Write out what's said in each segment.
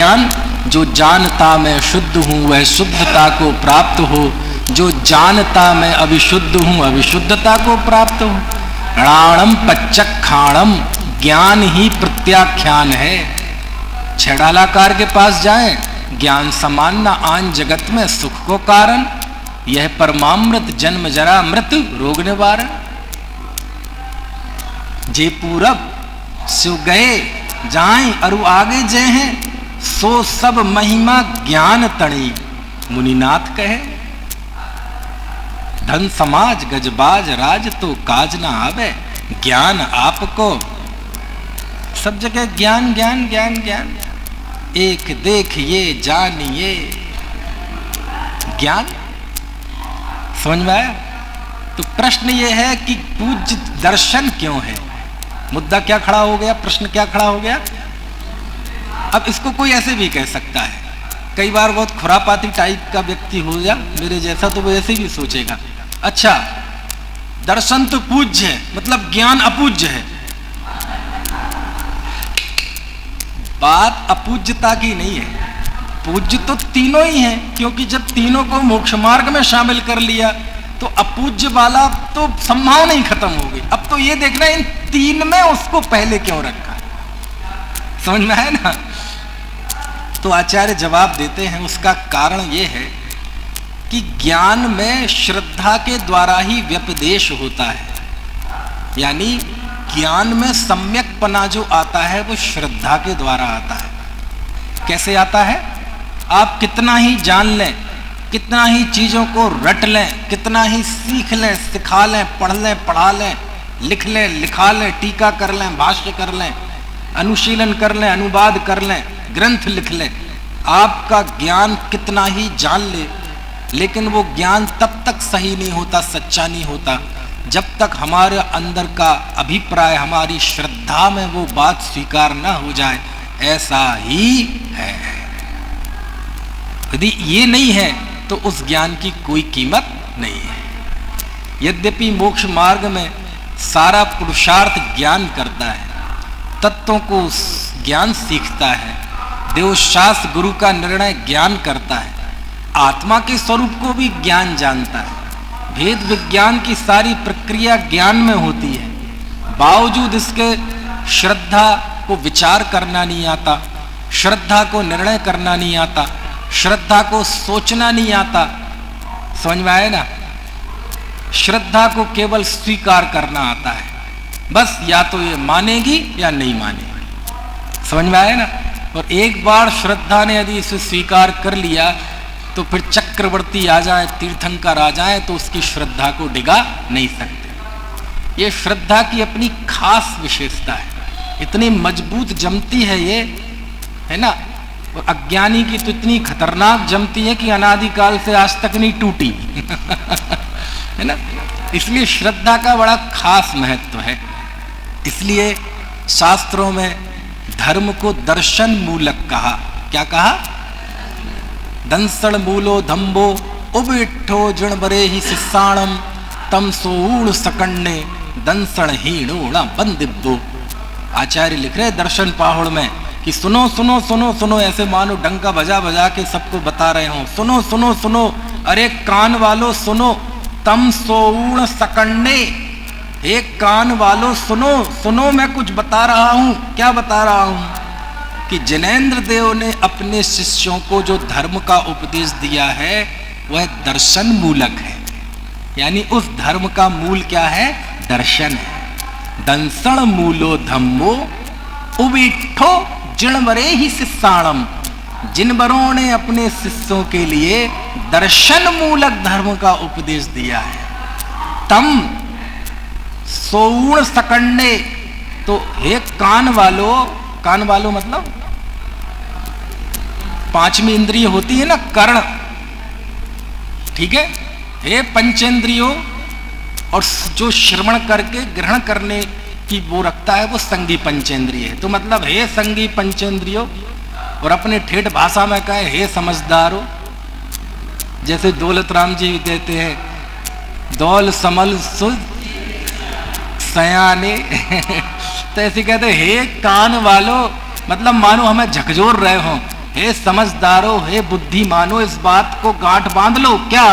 ज्ञान, जो जानता मैं शुद्ध हूँ वह शुद्धता को प्राप्त हो, जो जानता मैं अविशुद्ध हूँ अविशुद्धता को प्राप्त हो। णाणम पच्चखाणम, ज्ञान ही प्रत्याख्यान है। छेड़ालाकार के पास जाएं, ज्ञान समान न आन जगत में सुख को कारण, यह परमामृत जन्म जरा मृत्यु रोग निवारण। जे पूरब सो गए जाएं अरु आगे जे हैं, सो सब महिमा ज्ञान तणी, मुनिनाथ कहे। धन समाज गजबाज राज तो काज न आवे, ज्ञान आपको सब जगह ज्ञान ज्ञान ज्ञान ज्ञान, एक देखिए जानिए ज्ञान। समझ में आया? तो प्रश्न ये है कि पूज्य दर्शन क्यों है? मुद्दा क्या खड़ा हो गया, प्रश्न क्या खड़ा हो गया? अब इसको कोई ऐसे भी कह सकता है, कई बार बहुत खुरापाती टाइप का व्यक्ति हो जा मेरे जैसा, तो वो ऐसे भी सोचेगा, अच्छा दर्शन तो पूज्य है मतलब ज्ञान अपूज्य है। बात अपूज्यता की नहीं है, पूज्य तो तीनों ही हैं, क्योंकि जब तीनों को मोक्ष मार्ग में शामिल कर लिया तो अपूज्य वाला तो संभावना ही खत्म हो गई। अब तो ये देखना इन तीन में उसको पहले क्यों रखा, समझ में आया ना? तो आचार्य जवाब देते हैं, उसका कारण ये है कि ज्ञान में श्रद्धा के द्वारा ही व्यपदेश होता है, यानी ज्ञान में सम्यकपना जो आता है वो श्रद्धा के द्वारा आता है। कैसे आता है? आप कितना ही जान लें, कितना ही चीजों को रट लें, कितना ही सीख लें, सिखा लें, पढ़ लें, पढ़ा लें, लिख लें, लिखा लें, टीका कर लें, भाष्य कर लें, अनुशीलन कर लें, अनुवाद कर लें, ग्रंथ लिख लें, आपका ज्ञान कितना ही जान ले, लेकिन वो ज्ञान तब तक सही नहीं होता, सच्चा नहीं होता, जब तक हमारे अंदर का अभिप्राय, हमारी श्रद्धा में वो बात स्वीकार न हो जाए। ऐसा ही है। यदि ये नहीं है तो उस ज्ञान की कोई कीमत नहीं है। यद्यपि मोक्ष मार्ग में सारा पुरुषार्थ ज्ञान करता है, तत्वों को ज्ञान सीखता है, देवशास्त्र गुरु का निर्णय ज्ञान करता है, आत्मा के स्वरूप को भी ज्ञान जानता है, भेद विज्ञान की सारी प्रक्रिया ज्ञान में होती है, बावजूद इसके श्रद्धा को विचार करना नहीं आता, श्रद्धा को निर्णय करना नहीं आता, श्रद्धा को सोचना नहीं आता। समझ में आए ना? श्रद्धा को केवल स्वीकार करना आता है, बस या तो ये मानेगी या नहीं मानेगी। समझ में आए ना? और एक बार श्रद्धा ने यदि इसे स्वीकार कर लिया तो फिर चक्रवर्ती आ जाए, तीर्थंकर आ जाए, तो उसकी श्रद्धा को डिगा नहीं सकते। ये श्रद्धा की अपनी खास विशेषता है, इतनी मजबूत जमती है ये, है ना? और अज्ञानी की तो इतनी खतरनाक जमती है कि अनादिकाल से आज तक नहीं टूटी है ना? इसलिए श्रद्धा का बड़ा खास महत्व है। इसलिए शास्त्रों में धर्म को दर्शन मूलक कहा। क्या कहा? दंसण मूलो धम्बो उबिठो जणबरे ही शिष्याणम तम सोऊण सकण्णे दंसण हीणोण बंदिब्बो। आचार्य लिख रहे दर्शन पाहुड़ में कि सुनो सुनो सुनो सुनो, ऐसे मानो डंका बजा बजा के सबको बता रहे हो, सुनो सुनो सुनो, अरे कान वालों सुनो, तम सोऊण सकण्णे, एक कान वालों सुनो सुनो, मैं कुछ बता रहा हूं। क्या बता रहा हूं? कि जिनेंद्र देव ने अपने शिष्यों को जो धर्म का उपदेश दिया है वह दर्शन मूलक है, यानी उस धर्म का मूल क्या है? दर्शन है। दंसण मूलो धम्मो उबिठो जिणवरे ही शिष्याणम, जिनवरों ने अपने शिष्यों के लिए दर्शन मूलक धर्म का उपदेश दिया है। तम सोऊण सकण्णे, तो हे कान वालों मतलब पांचवी इंद्रिय होती है ना, कर्ण, ठीक है? हे पंचेंद्रियों, और जो श्रवण करके ग्रहण करने की वो रखता है वो संगी पंचेंद्रिय है। तो मतलब हे संगी पंचेंद्रियों, और अपने ठेठ भाषा में कहे हे समझदारो, जैसे दौलत राम जी कहते हैं दौल समल सुध सयाने तो ऐसे कहते हे कान वालों, मतलब मानो हमें झकझोर रहे हो, हे समझदारो, हे बुद्धिमानो, इस बात को गांठ बांध लो। क्या?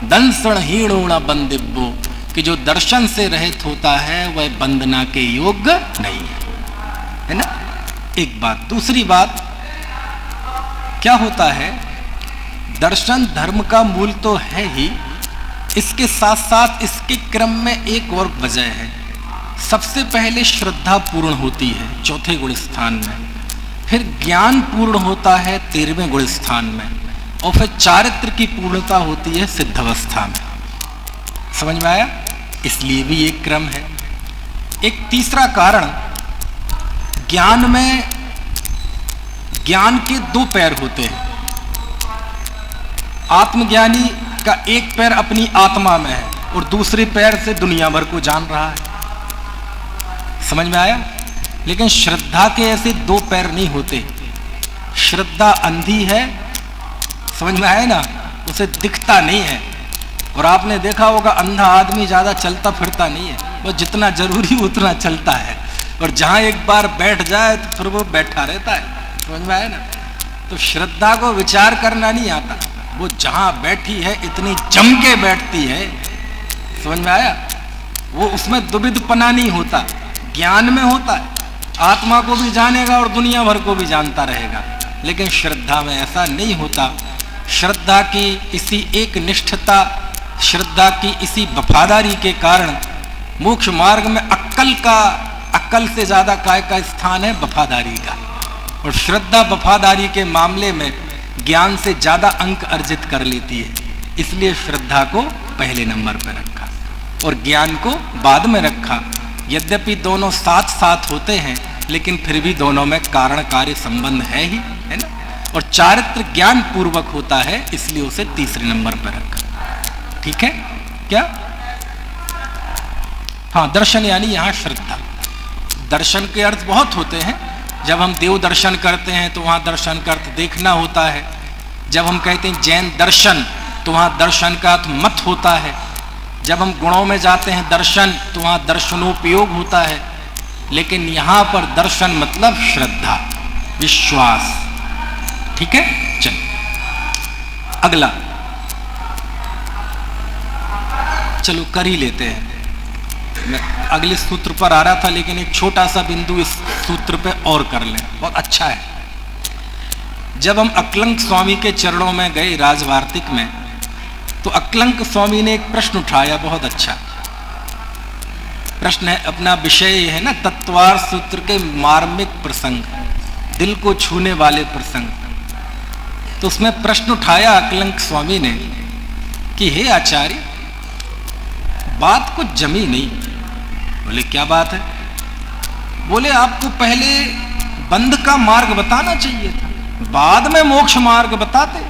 दंसण हीणोणा बंदिब्बो, कि जो दर्शन से रहित होता है वह वंदना के योग्य नहीं है ना। एक बात। दूसरी बात क्या होता है, दर्शन धर्म का मूल तो है ही, इसके साथ साथ इसके क्रम में एक और वजह है। सबसे पहले श्रद्धा पूर्ण होती है चौथे गुण स्थान में, फिर ज्ञान पूर्ण होता है 13वें गुण स्थान में, और फिर चारित्र की पूर्णता होती है सिद्धावस्था में। समझ में आया? इसलिए भी एक क्रम है। एक तीसरा कारण, ज्ञान में ज्ञान के दो पैर होते हैं। आत्मज्ञानी का एक पैर अपनी आत्मा में है और दूसरे पैर से दुनिया भर को जान रहा है। समझ में आया? लेकिन श्रद्धा के ऐसे दो पैर नहीं होते। श्रद्धा अंधी है, समझ में आया ना, उसे दिखता नहीं है। और आपने देखा होगा अंधा आदमी ज्यादा चलता फिरता नहीं है, वो जितना जरूरी उतना चलता है, और जहां एक बार बैठ जाए तो फिर वो बैठा रहता है। समझ में आया ना? तो श्रद्धा को विचार करना नहीं आता, वो जहां बैठी है इतनी जम के बैठती है। समझ में आया? वो उसमें दुविधपना नहीं होता, ज्ञान में होता है। आत्मा को भी जानेगा और दुनिया भर को भी जानता रहेगा। लेकिन श्रद्धा में ऐसा नहीं होता। श्रद्धा की इसी एक निष्ठता, श्रद्धा की इसी वफादारी के कारण मोक्ष मार्ग में अक्कल से ज्यादा काय का स्थान है? वफादारी का। और श्रद्धा वफादारी के मामले में ज्ञान से ज्यादा अंक अर्जित कर लेती है। इसलिए श्रद्धा को पहले नंबर पर रखा और ज्ञान को बाद में रखा। यद्यपि दोनों साथ साथ होते हैं, लेकिन फिर भी दोनों में कारण कार्य संबंध है ही, है ना। और चारित्र ज्ञान पूर्वक होता है, इसलिए उसे तीसरे नंबर पर रखा। ठीक है क्या? हाँ, दर्शन यानी यहां श्रद्धा। दर्शन के अर्थ बहुत होते हैं। जब हम देव दर्शन करते हैं तो वहां दर्शन का अर्थ देखना होता है। जब हम कहते हैं जैन दर्शन तो वहां दर्शन का अर्थ मत होता है। जब हम गुणों में जाते हैं दर्शन तो वहां दर्शनोपयोग होता है। लेकिन यहां पर दर्शन मतलब श्रद्धा, विश्वास। ठीक है, चल अगला, चलो कर ही लेते हैं। मैं अगले सूत्र पर आ रहा था, लेकिन एक छोटा सा बिंदु इस सूत्र पे और कर लें, बहुत अच्छा है। जब हम अक्लंक स्वामी के चरणों में गए राजवार्तिक में, तो अक्लंक स्वामी ने एक प्रश्न उठाया, बहुत अच्छा प्रश्न है। अपना विषय है ना, तत्वार सूत्र के मार्मिक प्रसंग, दिल को छूने वाले प्रसंग। तो उसमें प्रश्न उठाया अक्लंक स्वामी ने कि हे आचार्य, बात कुछ जमी नहीं। बोले क्या बात है? बोले आपको पहले बंध का मार्ग बताना चाहिए था, बाद में मोक्ष मार्ग बताते।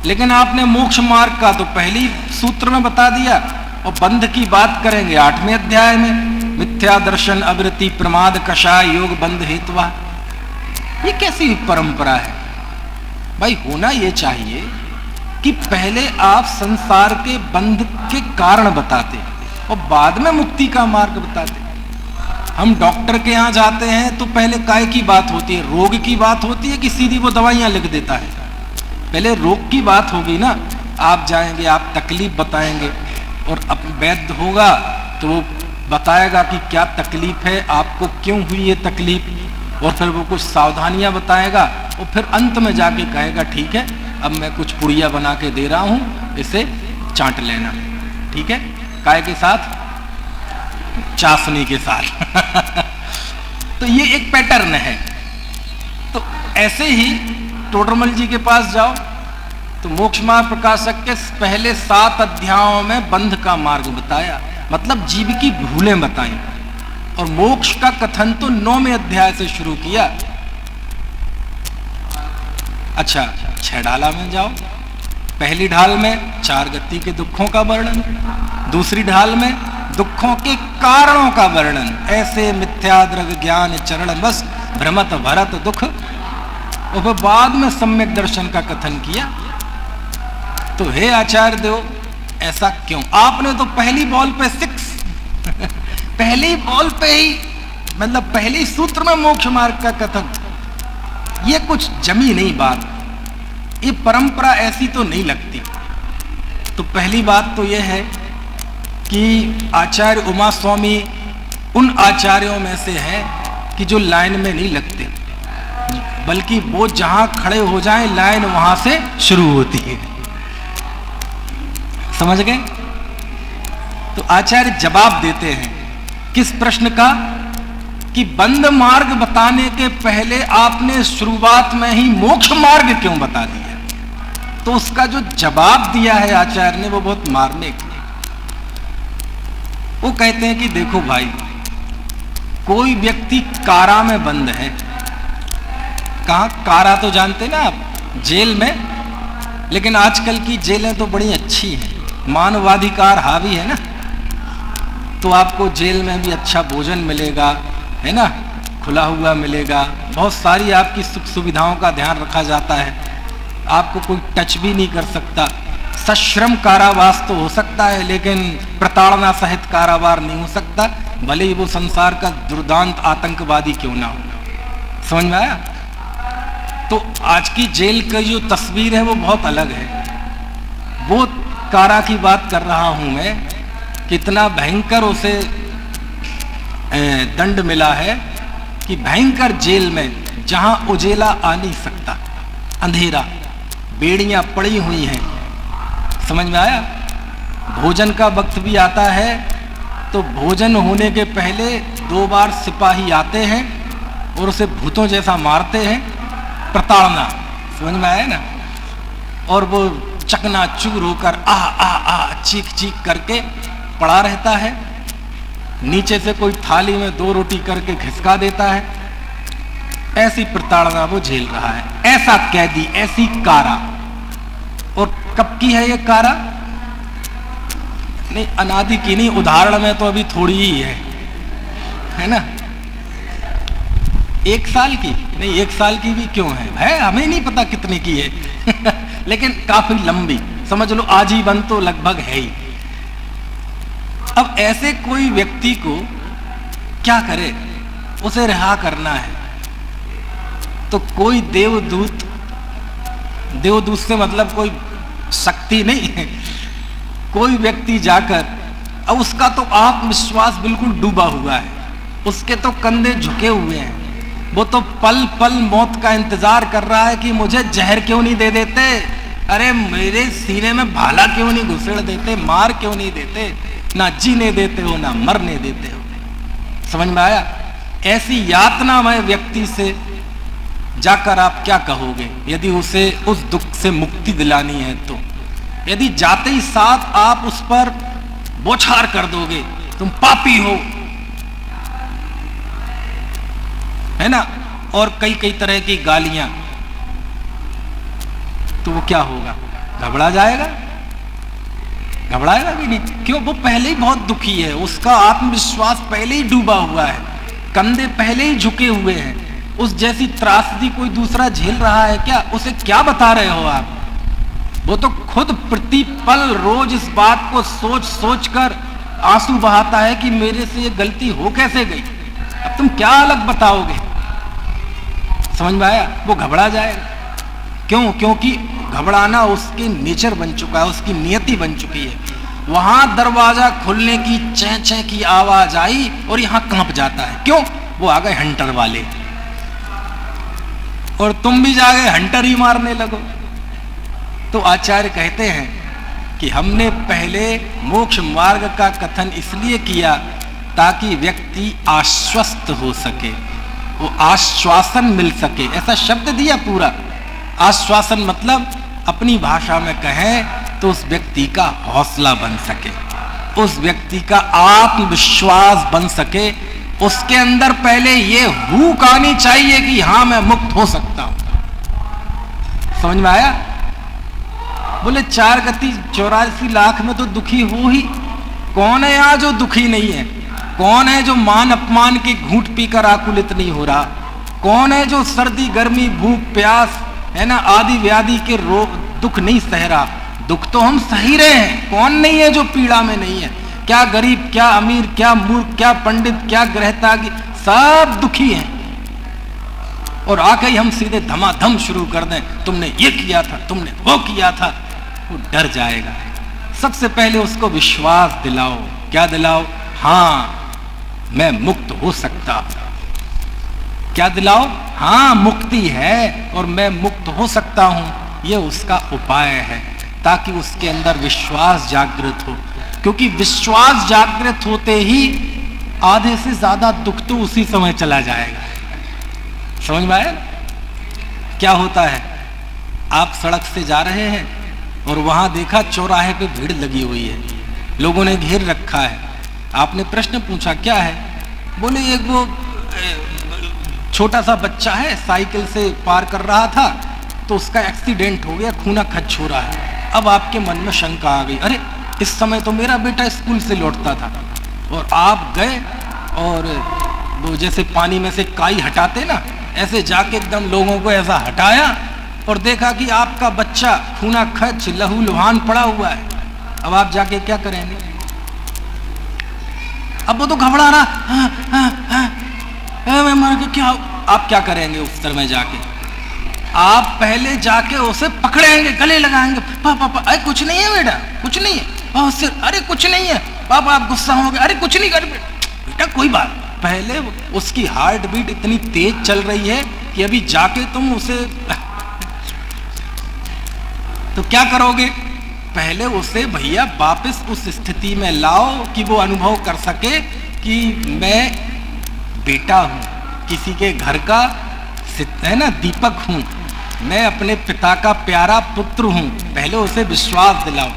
लेकिन आपने मोक्ष मार्ग का तो पहली सूत्र में बता दिया, और बंध की बात करेंगे 8वें अध्याय में, मिथ्या दर्शन अवृत्ति प्रमाद कषाय योग बंध हेतुवा। ये कैसी परंपरा है भाई? होना ये चाहिए कि पहले आप संसार के बंध के कारण बताते और बाद में मुक्ति का मार्ग बताते। हम डॉक्टर के यहाँ जाते हैं तो पहले काय की बात होती है, रोग की बात होती है कि सीधी वो दवाइयाँ लिख देता है? पहले रोग की बात होगी ना। आप जाएंगे, आप तकलीफ बताएंगे, और अब वैद्य होगा तो वो बताएगा कि क्या तकलीफ है, आपको क्यों हुई ये तकलीफ, और फिर वो कुछ सावधानियां बताएगा, और फिर अंत में जाके कहेगा ठीक है, अब मैं कुछ पुड़िया बना के दे रहा हूं, इसे चाट लेना। ठीक है, काय के साथ? चाशनी के साथ। तो ये एक पैटर्न है। तो ऐसे ही टोडरमल जी के पास जाओ तो मोक्ष मार्ग प्रकाशक के पहले 7 अध्यायों में बंध का मार्ग बताया, मतलब जीव की भूलें बताई। और मोक्ष का कथन तो 9वें अध्याय से शुरू किया। अच्छा, 6 ढाला में जाओ। पहली ढाल में 4 गति के दुखों का वर्णन, दूसरी ढाल में दुखों के कारणों का वर्णन, ऐसे मिथ्याद्रग ज्ञान चरण बस भ्रमत भरत दुख, और फिर बाद में सम्यक दर्शन का कथन किया। तो हे आचार्य देव, ऐसा क्यों? आपने तो पहली बॉल पे 6 पहली बॉल पे ही, मतलब पहली सूत्र में मोक्ष मार्ग का कथन। ये कुछ जमी नहीं बात, ये परंपरा ऐसी तो नहीं लगती। तो पहली बात तो यह है कि आचार्य उमा स्वामी उन आचार्यों में से है कि जो लाइन में नहीं लगते, बल्कि वो जहां खड़े हो जाएं लाइन वहां से शुरू होती है। समझ गए? तो आचार्य जवाब देते हैं किस प्रश्न का, कि बंद मार्ग बताने के पहले आपने शुरुआत में ही मोक्ष मार्ग क्यों बता दिया। तो उसका जो जवाब दिया है आचार्य ने वो बहुत मार्मिक है। वो कहते हैं कि देखो भाई, कोई व्यक्ति कारा में बंद है। कहाँ? कारा तो जानते ना आप, जेल में। लेकिन आजकल की जेलें तो बड़ी अच्छी हैं, मानवाधिकार हावी है ना, तो आपको जेल में भी अच्छा भोजन मिलेगा, है ना, खुला हुआ मिलेगा, बहुत सारी आपकी सुख सुविधाओं का ध्यान रखा जाता है, आपको कोई टच भी नहीं कर सकता। सश्रम कारावास तो हो सकता है, लेकिन प्रताड़ना सहित कारावार नहीं हो सकता, भले ही वो संसार का दुर्दांत आतंकवादी क्यों ना हो। समझ में आया? तो आज की जेल की जो तस्वीर है वो बहुत अलग है। वो कारा की बात कर रहा हूं मैं, कितना भयंकर उसे दंड मिला है कि भयंकर जेल में जहां उजेला आ नहीं सकता, अंधेरा, बेड़ियां पड़ी हुई हैं। समझ में आया? भोजन का वक्त भी आता है तो भोजन होने के पहले 2 बार सिपाही आते हैं और उसे भूतों जैसा मारते हैं, प्रताड़ना। समझ में आया ना? और वो चकनाचूर होकर आ आ आ चीख चीख करके पड़ा रहता है, नीचे से कोई थाली में 2 रोटी करके खिसका देता है। ऐसी प्रताड़ना वो झेल रहा है, ऐसा कैदी, ऐसी कारा। और कब की है ये कारा? नहीं, अनादि की नहीं, उदाहरण में तो अभी थोड़ी ही है ना। 1 साल की नहीं, 1 साल की भी क्यों है हमें नहीं पता कितने की है लेकिन काफी लंबी, समझ लो आजीवन तो लगभग है ही। अब ऐसे कोई व्यक्ति को क्या करे, उसे रिहा करना है। तो कोई देवदूत, देवदूत से मतलब कोई शक्ति नहीं है, कोई व्यक्ति जाकर, अब उसका तो आत्मविश्वास बिल्कुल डूबा हुआ है, उसके तो कंधे झुके हुए हैं, वो तो पल पल मौत का इंतजार कर रहा है कि मुझे जहर क्यों नहीं दे देते, अरे मेरे सीने में भाला क्यों नहीं घुसेड़ देते, मार क्यों नहीं देते, ना जीने देते हो ना मरने देते हो। समझ में आया? ऐसी यातनामय व्यक्ति से जाकर आप क्या कहोगे यदि उसे उस दुख से मुक्ति दिलानी है? तो यदि जाते ही साथ आप उस पर बौछार कर दोगे, तुम पापी हो, है ना, और कई कई तरह की गालियां, तो वो क्या होगा? घबरा जाएगा? घबराएगा भी नहीं। क्यों? वो पहले ही बहुत दुखी है, उसका आत्मविश्वास पहले ही डूबा हुआ है, कंधे पहले ही झुके हुए हैं। उस जैसी त्रासदी कोई दूसरा झेल रहा है क्या? उसे क्या बता रहे हो आप? वो तो खुद प्रतिपल रोज इस बात को सोच सोच कर आंसू बहाता है कि मेरे से ये गलती हो कैसे गई। अब तुम क्या अलग बताओगे? समझ में आया? वो घबरा जाएगा। क्यों? क्योंकि घबराना उसके नेचर बन चुका है, उसकी नियति बन चुकी है। वहां दरवाजा खुलने की चैं चैं की आवाज आई और यहां कांप जाता है। क्यों? वो आ गए हंटर वाले, और तुम भी जा गए हंटर ही मारने लगो। तो आचार्य कहते हैं कि हमने पहले मोक्ष मार्ग का कथन इसलिए किया ताकि व्यक्ति आश्वस्त हो सके, वो आश्वासन मिल सके। ऐसा शब्द दिया पूरा। आश्वासन मतलब अपनी भाषा में कहें तो उस व्यक्ति का हौसला बन सके, उस व्यक्ति का आत्मविश्वास बन सके, उसके अंदर पहले ये हुक आनी चाहिए कि हां मैं मुक्त हो सकता हूं। समझ में आया? बोले 4 गति 84 लाख में तो दुखी हो ही। कौन है यहां जो दुखी नहीं है? कौन है जो मान अपमान के घूंट पीकर आकुलित नहीं हो रहा? कौन है जो सर्दी गर्मी भूख प्यास, है ना, आदि व्याधि के रोग दुख नहीं सह रहा? दुख तो हम सही रहे हैं, कौन नहीं है जो पीड़ा में नहीं है? क्या गरीब, क्या अमीर, क्या मूर्ख, क्या पंडित, क्या ग्रहतागी, सब दुखी हैं। और आके ही हम सीधे धमाधम शुरू कर दें, तुमने ये किया था, तुमने वो किया था, वो डर जाएगा। सबसे पहले उसको विश्वास दिलाओ। क्या दिलाओ? हाँ मैं मुक्त हो सकता हूं। क्या दिलाओ? हाँ मुक्ति है और मैं मुक्त हो सकता हूं। ये उसका उपाय है ताकि उसके अंदर विश्वास जागृत हो, क्योंकि विश्वास जागृत होते ही आधे से ज्यादा दुख तो उसी समय चला जाएगा। समझ में आया? क्या होता है, आप सड़क से जा रहे हैं और वहां देखा चौराहे पे भीड़ लगी हुई है, लोगों ने घेर रखा है। आपने प्रश्न पूछा क्या है? बोले एक वो छोटा सा बच्चा है, साइकिल से पार कर रहा था तो उसका एक्सीडेंट हो गया, खूना खच हो रहा है। अब आपके मन में शंका आ गई, अरे इस समय तो मेरा बेटा स्कूल से लौटता था। और आप गए और वो जैसे पानी में से काई हटाते ना, ऐसे जाके एकदम लोगों को ऐसा हटाया और देखा कि आपका बच्चा खूना खच लहू लुहान पड़ा हुआ है। अब आप जाके क्या करेंगे? अब वो तो घबरा रहा, मैं मर गया क्या? आप क्या करेंगे उस समय जाके? आप पहले जाके उसे पकड़ेंगे, गले लगाएंगे, पापा अरे कुछ नहीं है बेटा, कुछ नहीं है। अरे कुछ नहीं है पापा, आप गुस्सा होंगे, अरे कुछ नहीं कर बेटा, कोई बात। पहले उसकी हार्ट बीट इतनी तेज चल रही है कि अभी जाके तुम उसे तो क्या करोगे? पहले उसे भैया वापस उस स्थिति में लाओ कि वो अनुभव कर सके कि मैं बेटा हूं, किसी के घर का है ना दीपक हूं, मैं अपने पिता का प्यारा पुत्र हूं। पहले उसे विश्वास दिलाओ।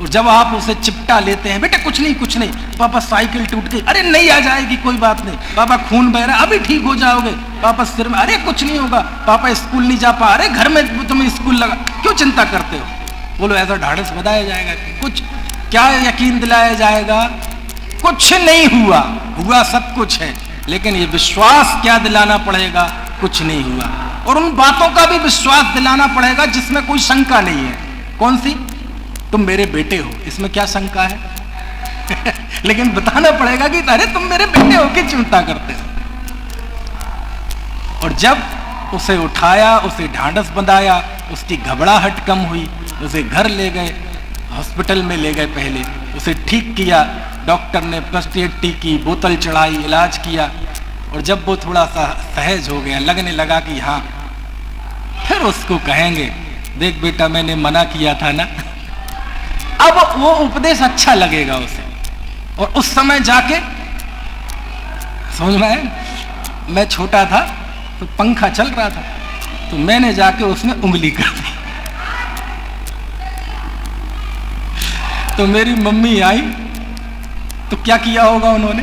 और जब आप उसे चिपटा लेते हैं, बेटा कुछ नहीं कुछ नहीं, पापा साइकिल टूट गई, अरे नहीं आ जाएगी कोई बात नहीं, पापा खून बह रहा अभी ठीक हो जाओगे, पापा सिर में, अरे कुछ नहीं होगा, पापा स्कूल नहीं जा पा, अरे घर में तुम्हें स्कूल लगा, क्यों चिंता करते हो? बोलो ऐसा ढाढ़स बताया जाएगा? कुछ क्या यकीन दिलाया जाएगा? कुछ नहीं हुआ, हुआ सब कुछ है, लेकिन ये विश्वास क्या दिलाना पड़ेगा? कुछ नहीं हुआ। और उन बातों का भी विश्वास दिलाना पड़ेगा जिसमें कोई शंका नहीं है। कौन सी? तुम मेरे बेटे हो, इसमें क्या शंका है? लेकिन बताना पड़ेगा कि अरे तुम मेरे बेटे हो, क्या चिंता करते हो? और जब उसे उठाया, उसे ढांढस बंधाया, उसकी घबराहट कम हुई, उसे घर ले गए, हॉस्पिटल में ले गए, पहले उसे ठीक किया, डॉक्टर ने फर्स्ट एड की बोतल चढ़ाई, इलाज किया। और जब वो थोड़ा सा सहज हो गया, लगने लगा कि हाँ, फिर उसको कहेंगे देख बेटा मैंने मना किया था ना। अब वो उपदेश अच्छा लगेगा उसे। और उस समय जाके समझ में आया, मैं छोटा था तो पंखा चल रहा था, तो मैंने जाके उसमें उंगली कर दी, तो मेरी मम्मी आई तो क्या किया होगा उन्होंने?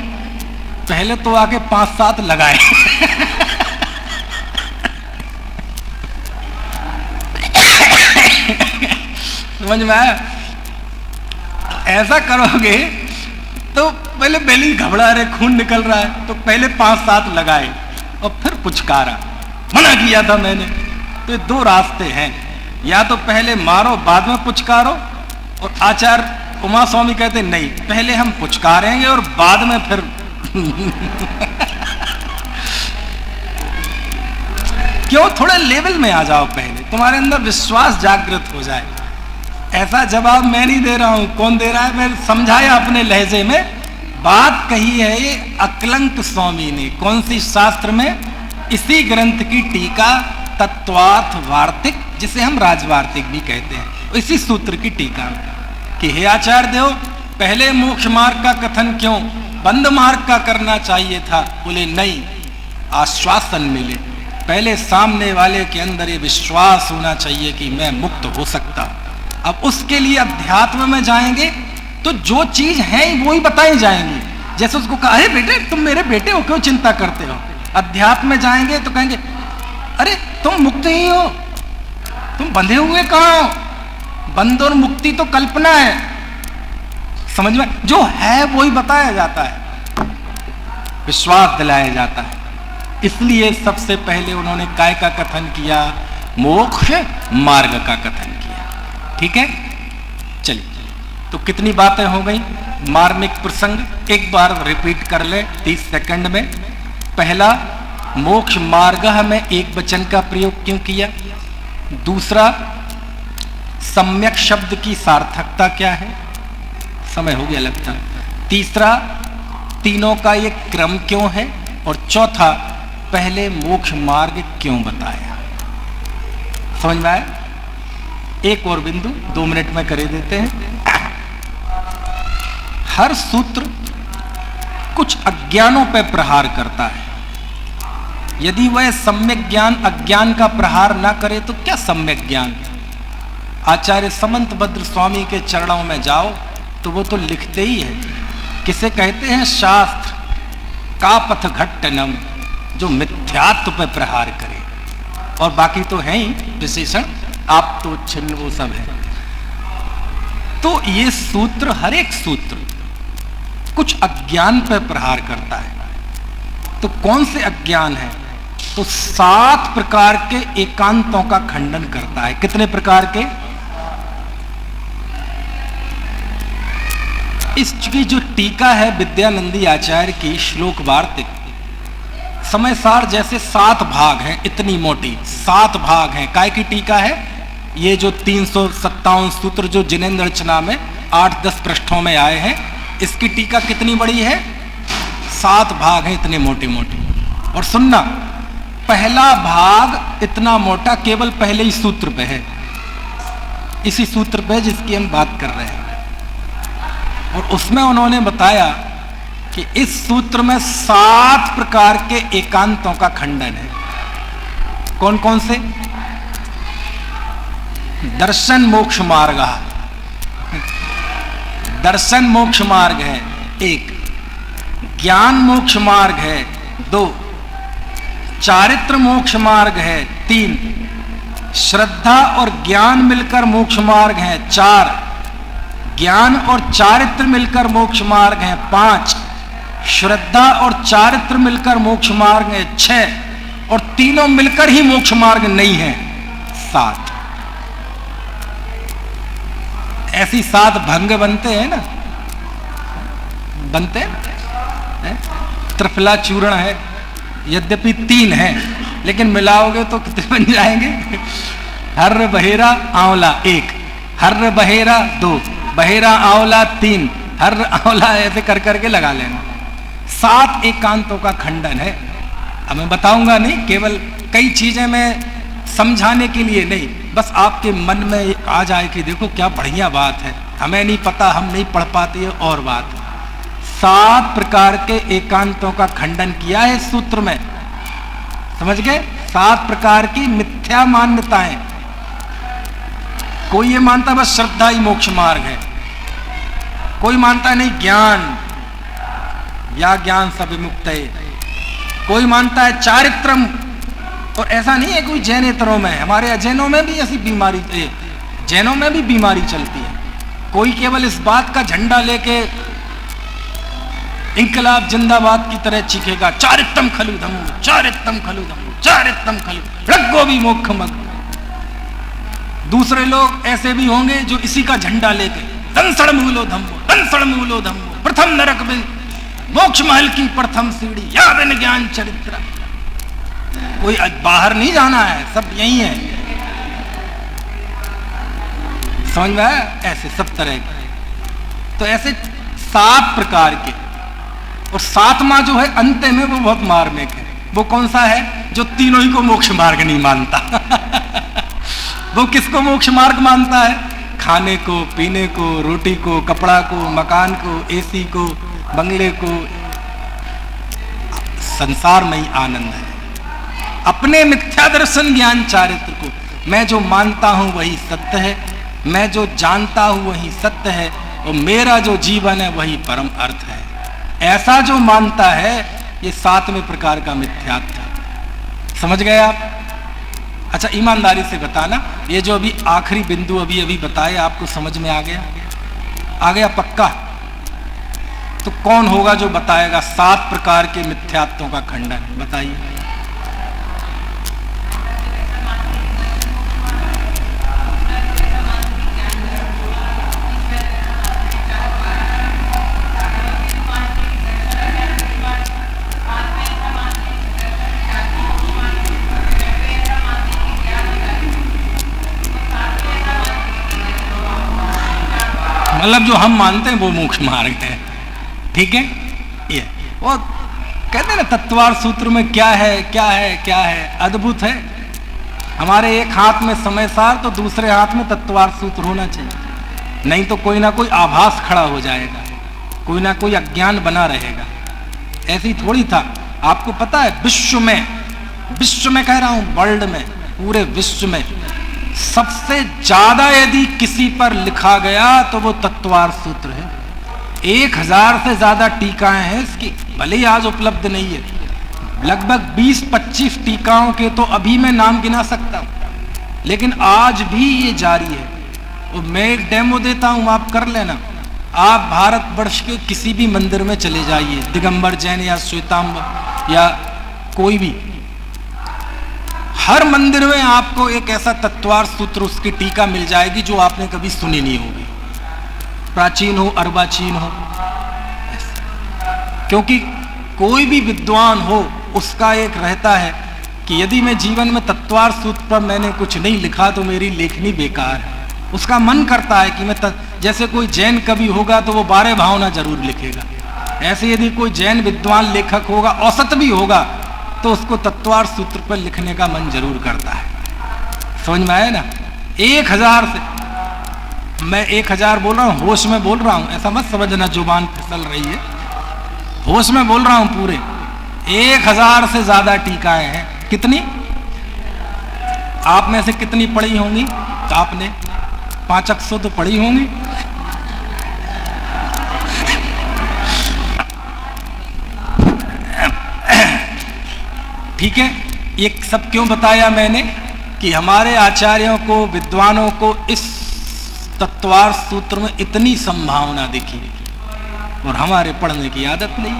पहले तो आके 5-7 लगाए। समझ में आया? ऐसा करोगे तो पहले बेली घबरा रहे, खून निकल रहा है, तो पहले 5-7 लगाए और फिर पुचकारा, मना किया था मैंने। तो ये 2 रास्ते हैं, या तो पहले मारो बाद में पुचकारो। और आचार्य उमा स्वामी कहते नहीं, पहले हम पुचकारेंगे और बाद में फिर क्यों? थोड़े लेवल में आ जाओ, पहले तुम्हारे अंदर विश्वास जागृत हो जाए। ऐसा जवाब मैं नहीं दे रहा हूं, कौन दे रहा है? मैं समझाया अपने लहजे में। बात कही है ये अकलंक स्वामी ने। कौन सी शास्त्र में? इसी ग्रंथ की टीका तत्वार्थ वार्तिक, जिसे हम राजवार्तिक भी कहते हैं, इसी सूत्र की टीका में कि हे आचार्य देव, पहले मोक्ष मार्ग का कथन क्यों, बंद मार्ग का करना चाहिए था? बोले नहीं, आश्वासन मिले, पहले सामने वाले के अंदर ये विश्वास होना चाहिए कि मैं मुक्त हो सकता। अब उसके लिए अध्यात्म में जाएंगे तो जो चीज है वो ही बताई जाएंगी। जैसे उसको कहा, अरे बेटे तुम मेरे बेटे हो, क्यों चिंता करते हो? अध्यात्म में जाएंगे तो कहेंगे, अरे तुम मुक्त ही हो, तुम बंधे हुए कहाँ हो? बंध और मुक्ति तो कल्पना है। समझ में? जो है वो ही बताया जाता है, विश्वास दिलाया जाता है। इसलिए सबसे पहले उन्होंने काय का कथन किया? मोक्ष मार्ग का कथन किया। ठीक है, चलिए, तो कितनी बातें हो गई? मार्मिक प्रसंग एक बार रिपीट कर ले 30 सेकंड में। पहला, मोक्ष मार्गः में एक वचन का प्रयोग क्यों किया? दूसरा, सम्यक शब्द की सार्थकता क्या है? समय हो गया लगता। तीसरा, तीनों का ये क्रम क्यों है? और चौथा, पहले मोक्ष मार्ग क्यों बताया? समझ में आया? एक और बिंदु 2 मिनट में कर देते हैं। हर सूत्र कुछ अज्ञानों पर प्रहार करता है। यदि वह सम्यक ज्ञान अज्ञान का प्रहार ना करे तो क्या सम्यक ज्ञान? आचार्य समंतभद्र स्वामी के चरणों में जाओ तो वो तो लिखते ही है, किसे कहते हैं? शास्त्र का पथ घट्टनम, जो मिथ्यात्व पर प्रहार करे। और बाकी तो है ही विशेषण, आप तो छिन्न वो सब है। तो ये सूत्र, हर एक सूत्र कुछ अज्ञान पर प्रहार करता है। तो कौन से अज्ञान है? तो 7 प्रकार के एकांतों का खंडन करता है। कितने प्रकार के? इसकी जो टीका है विद्यानंदी आचार्य की श्लोक वार्तिक, समय सार जैसे 7 भाग हैं, इतनी मोटी 7 भाग हैं। काय की टीका है? ये जो 357 सूत्र जो जिनेन्द्र रचना में 8-10 पृष्ठों में आए हैं, इसकी टीका कितनी बड़ी है? 7 भाग हैं, इतने मोटे मोटे। और सुनना, पहला भाग इतना मोटा केवल पहले ही सूत्र पे है, इसी सूत्र पे जिसकी हम बात कर रहे हैं। और उसमें उन्होंने बताया कि इस सूत्र में 7 प्रकार के एकांतों का खंडन है। कौन कौन से? दर्शन मोक्ष मार्ग, दर्शन मोक्ष मार्ग है 1, ज्ञान मोक्ष मार्ग है 2, चारित्र मोक्ष मार्ग है 3, श्रद्धा और ज्ञान मिलकर मोक्ष मार्ग है 4, ज्ञान और चारित्र मिलकर मोक्ष मार्ग है 5, श्रद्धा और चारित्र मिलकर मोक्ष मार्ग है 6, और तीनों मिलकर ही मोक्ष मार्ग नहीं है 7। ऐसी 7 भंग बनते हैं ना, बनते हैं। त्रिफला चूर्ण है, यद्यपि 3 है, लेकिन मिलाओगे तो कितने बन जाएंगे? हर्र बहेरा आंवला 1, हर्र बहेरा 2, बहेरा आंवला 3, हर्र आंवला, ऐसे कर करके लगा लेना। 7 एकांतों का खंडन है। अब मैं बताऊंगा नहीं, केवल कई चीजें मैं समझाने के लिए नहीं, बस आपके मन में आ जाए कि देखो क्या बढ़िया बात है, हमें नहीं पता, हम नहीं पढ़ पाते है, और बात। 7 प्रकार के एकांतों का खंडन किया है सूत्र में, समझ गए? 7 प्रकार की मिथ्या मान्यताएं। कोई ये मानता बस श्रद्धा ही मोक्ष मार्ग है, कोई मानता नहीं ज्ञान या ज्ञान सब विमुक्त है, कोई मानता है चारित्रम। और ऐसा नहीं है कोई जैनेतरों में, हमारे अजैनों में भी ऐसी बीमारी, जैनों में भी बीमारी चलती है। कोई केवल इस बात का झंडा लेके इंकलाब जिंदाबाद की तरह चीखेगा, चारित्रम खलु धम्मो, चारित्रम खलु धम्मो, चारित्रम खलु रग्गो भी मोक्ष मग। दूसरे लोग ऐसे भी होंगे जो इसी का झंडा लेके दंसड़ मूलो धम्मो, दंसड़ मूलो धम्मो, प्रथम नरक बिन मोक्ष महल की प्रथम सीढ़ी, या बिन ज्ञान चरित्र। कोई बाहर नहीं जाना है, सब यही है। समझ में आया? ऐसे सब तरह के। तो ऐसे 7 प्रकार के। और 7वां जो है अंत में, वो बहुत मार्मिक है। वो कौन सा है? जो तीनों ही को मोक्ष मार्ग नहीं मानता। वो किसको मोक्ष मार्ग मानता है? खाने को, पीने को, रोटी को, कपड़ा को, मकान को, एसी को, बंगले को, संसार में ही आनंद है। अपने मिथ्या दर्शन ज्ञान चारित्र को, मैं जो मानता हूं वही सत्य है, मैं जो जानता हूं वही सत्य है, और मेरा जो जीवन है वही परम अर्थ है, ऐसा जो मानता है, ये 7वें प्रकार का मिथ्यात्व है। समझ गए आप? अच्छा, ईमानदारी से बताना, ये जो अभी आखिरी बिंदु अभी अभी बताए, आपको समझ में आ गया? आ गया पक्का? तो कौन होगा जो बताएगा 7 प्रकार के मिथ्यात्वों का खंडन? बताइए। मतलब जो हम मानते हैं वो मोक्ष मार्ग है। ठीक है, ये वो कहते हैं ना तत्वार्थ सूत्र में क्या है क्या है क्या है, अद्भुत है। हमारे एक हाथ में समय सार तो दूसरे हाथ में तत्वार्थ सूत्र होना चाहिए, नहीं तो कोई ना कोई आभास खड़ा हो जाएगा, कोई ना कोई अज्ञान बना रहेगा। ऐसी थोड़ी था। आपको पता है विश्व में कह रहा हूं, वर्ल्ड में, पूरे विश्व में सबसे ज्यादा यदि किसी पर लिखा गया तो वो तत्वार्थ सूत्र है। 1000 से ज्यादा टीकाएं हैं इसकी, भले ही आज उपलब्ध नहीं है। लगभग 20-25 टीकाओं के तो अभी मैं नाम गिना सकता हूं, लेकिन आज भी ये जारी है। और मैं एक डेमो देता हूं, आप कर लेना। आप भारतवर्ष के किसी भी मंदिर में चले जाइए, दिगंबर जैन या श्वेतांबर या कोई भी, हर मंदिर में आपको एक ऐसा तत्वार्थ सूत्र, उसकी टीका मिल जाएगी जो आपने कभी सुनी नहीं होगी, प्राचीन हो अर्वाचीन हो। क्योंकि कोई भी विद्वान हो उसका एक रहता है कि यदि मैं जीवन में तत्वार्थ सूत्र पर मैंने कुछ नहीं लिखा तो मेरी लेखनी बेकार है। उसका मन करता है कि मैं जैसे कोई जैन कवि होगा तो वो 12 भावना जरूर लिखेगा, ऐसे यदि कोई जैन विद्वान लेखक होगा, औसत भी होगा, तो उसको तत्वार्थ सूत्र पर लिखने का मन जरूर करता है। समझ में आया ना? 1000 से मैं 1000 बोल रहा हूँ, होश में बोल रहा हूँ, ऐसा मत समझना जुबान फिसल रही है, होश में बोल रहा हूँ। पूरे 1000 से ज्यादा टीकाएं हैं। कितनी? आप में से कितनी पढ़ी होंगी? तो आपने 500 तो पढ़ी होंगी। ठीक है, ये सब क्यों बताया मैंने कि हमारे आचार्यों को, विद्वानों को इस तत्वार्थ सूत्र में इतनी संभावना दिखी और हमारे पढ़ने की आदत नहीं।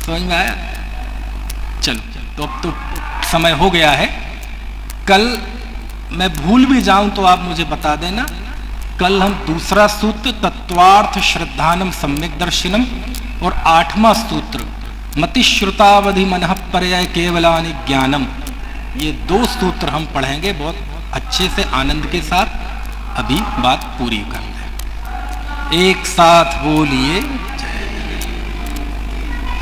समझ में आया? चलो, तो अब तो समय हो गया है। कल मैं भूल भी जाऊं तो आप मुझे बता देना। कल हम दूसरा सूत्र तत्वार्थ श्रद्धानम सम्यक दर्शनम और 8वां सूत्र मतिश्रुतावधि मनः पर्याय केवलानि ज्ञानम, ये 2 सूत्र हम पढ़ेंगे बहुत अच्छे से आनंद के साथ। अभी बात पूरी कर लें, एक साथ बोलिए।